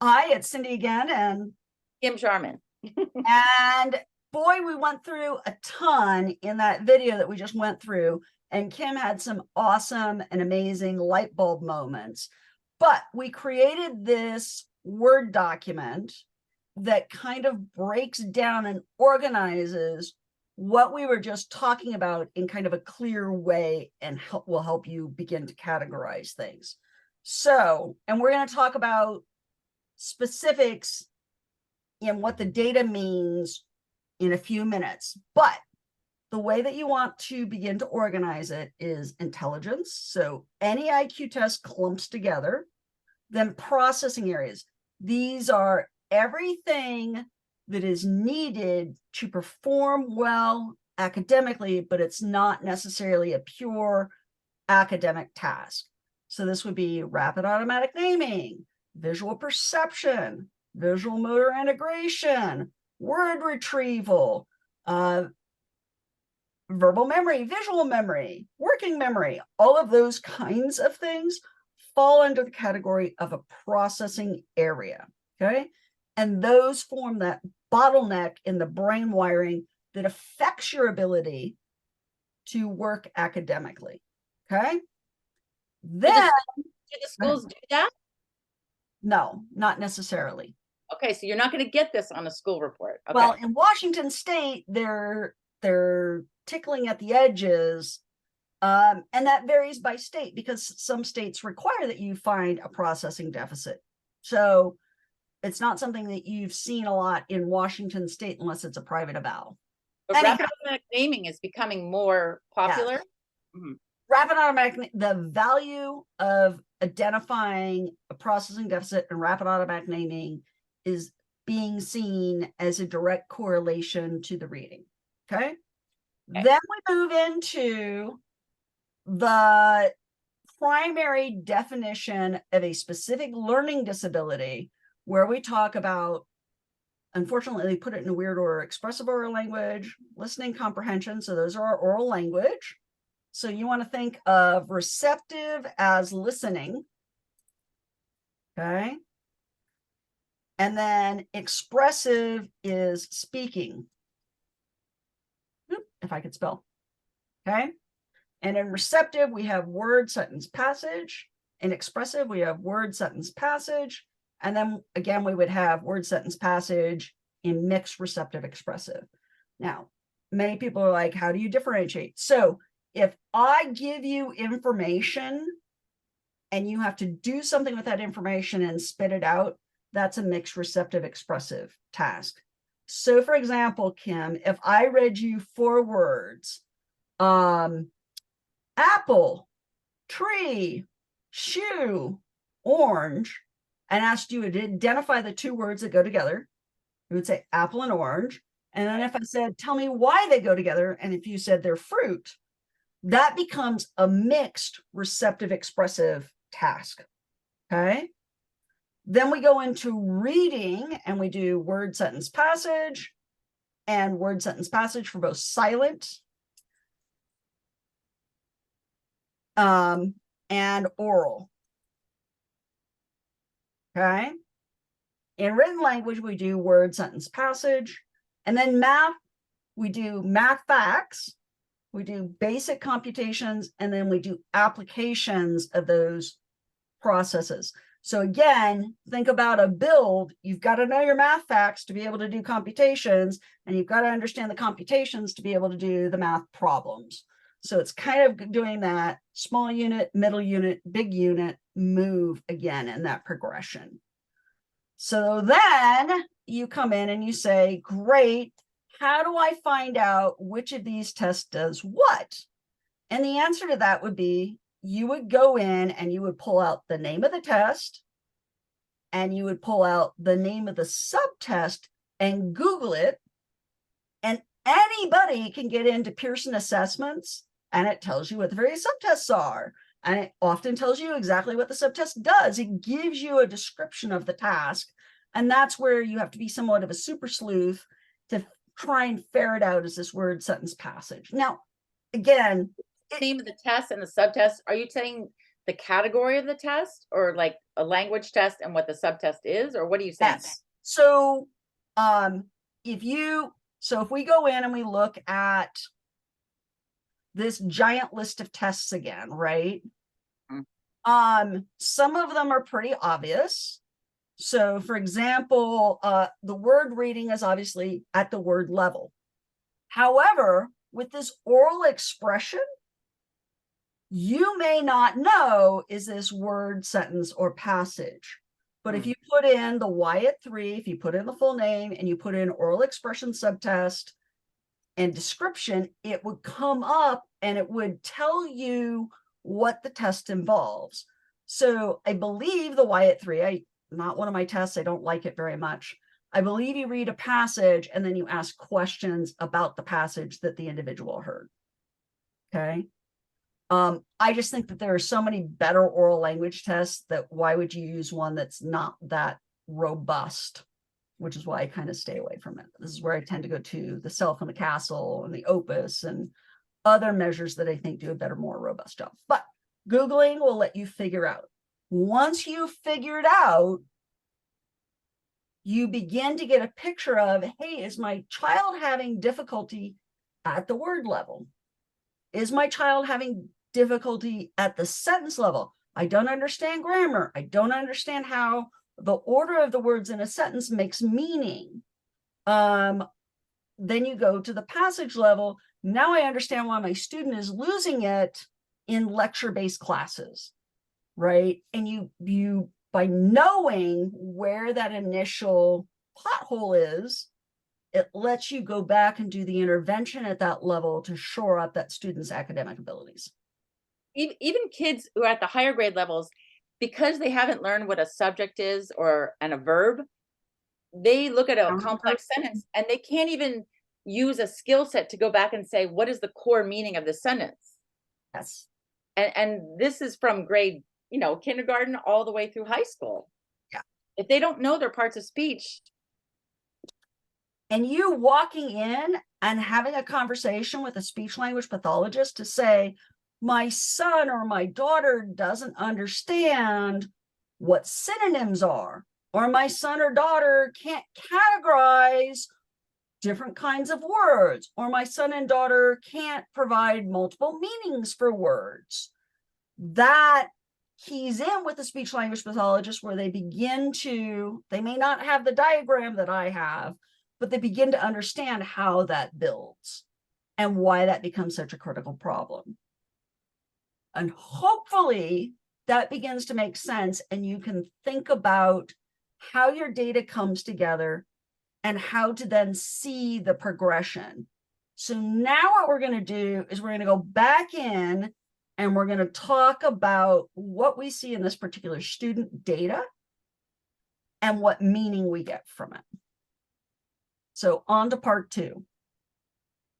Hi, it's Cindy again, Kim Sharman. and boy, we went through a ton in that video that we just went through, and Kim had some awesome and amazing light bulb moments. But we created this Word document that kind of breaks down and organizes what we were just talking about in kind of a clear way and will help you begin to categorize things. So, and we're going to talk about specifics in what the data means in a few minutes. But the way that you want to begin to organize it is intelligence. So any IQ test clumps together, then processing areas. These are everything that is needed to perform well academically, but it's not necessarily a pure academic task. So this would be rapid automatic naming, visual perception, visual motor integration, word retrieval, verbal memory, visual memory, working memory. All of those kinds of things fall under the category of a processing area, okay? And those form that bottleneck in the brain wiring that affects your ability to work academically, okay? Then, Do the schools do that? no, not necessarily. Okay, so you're not going to get this on a school report. Okay. Well, in Washington State, they're tickling at the edges, and that varies by state because some states require that you find a processing deficit. So it's not something that you've seen a lot in Washington State unless it's a private eval. But Anyhow, rapid automatic naming is becoming more popular. yes. Mhm. Rapid automatic, the value of identifying a processing deficit and rapid automatic naming is being seen as a direct correlation to the reading. Okay. Then we move into the primary definition of a specific learning disability, where we talk about, unfortunately, they put it in a weird order: expressive oral language, listening comprehension. So those are our oral language. So you want to think of receptive as listening. Okay. And then expressive is speaking. If I could spell. Okay. And in receptive, we have word, sentence, passage. In expressive, we have word, sentence, passage. And then again, we would have word, sentence, passage in mixed receptive expressive. Now, many people are like, how do you differentiate? So if I give you information and you have to do something with that information and spit it out, that's a mixed receptive expressive task. So for example, Kim, if I read you 4 words, apple, tree, shoe, orange, and asked you to identify the 2 words that go together, you would say apple and orange. And then if I said, tell me why they go together, and if you said they're fruit, that becomes a mixed receptive expressive task. Okay. Then we go into reading and we do word, sentence, passage, and word, sentence, passage for both silent and oral. Okay. In written language, we do word, sentence, passage. And then math, we do math facts, we do basic computations, and then we do applications of those processes. So again, think about a build. You've got to know your math facts to be able to do computations, and you've got to understand the computations to be able to do the math problems. So it's kind of doing that small unit, middle unit, big unit move again in that progression. So then you come in and you say, great, how do I find out which of these tests does what? And the answer to that would be, you would go in and you would pull out the name of the test, and you would pull out the name of the subtest and Google it. And anybody can get into Pearson assessments, and it tells you what the various subtests are. And it often tells you exactly what the subtest does. It gives you a description of the task. And that's where you have to be somewhat of a super sleuth to try and ferret out as this word, sentence, passage. Now, again, name of the test and the subtest, are you saying the category of the test, or like a language test and what the subtest is, or what are you saying? Yes. So if we go in and we look at this giant list of tests again, right? Some of them are pretty obvious. So for example, the word reading is obviously at the word level. However, with this oral expression, you may not know, is this word, sentence, or passage? But if you put in the Y at 3, if you put in the full name and you put in oral expression subtest and description, it would come up and it would tell you what the test involves. So I believe the Y at 3, not one of my tests, I don't like it very much. I believe you read a passage and then you ask questions about the passage that the individual heard. Okay. I just think that there are so many better oral language tests that why would you use one that's not that robust, which is why I kind of stay away from it. This is where I tend to go to the Self and the Castle and the Opus and other measures that I think do a better, more robust job. But Googling will let you figure out. Once you figure it out, you begin to get a picture of, hey, is my child having difficulty at the word level? Is my child having difficulty at the sentence level? I don't understand grammar. I don't understand how the order of the words in a sentence makes meaning. Then you go to the passage level. Now I understand why my student is losing it in lecture-based classes, right? And you by knowing where that initial pothole is, it lets you go back and do the intervention at that level to shore up that student's academic abilities. Even kids who are at the higher grade levels, because they haven't learned what a subject is and a verb, they look at a complex sentence and they can't even use a skill set to go back and say, what is the core meaning of the sentence? Yes. And this is from grade, kindergarten all the way through high school. Yeah. If they don't know their parts of speech. And you walking in and having a conversation with a speech language pathologist to say, my son or my daughter doesn't understand what synonyms are, or my son or daughter can't categorize different kinds of words, or my son and daughter can't provide multiple meanings for words. That keys in with the speech language pathologist where they may not have the diagram that I have, but they begin to understand how that builds and why that becomes such a critical problem. And hopefully that begins to make sense and you can think about how your data comes together and how to then see the progression. So now what we're going to do is we're going to go back in and we're going to talk about what we see in this particular student data and what meaning we get from it. So on to part 2.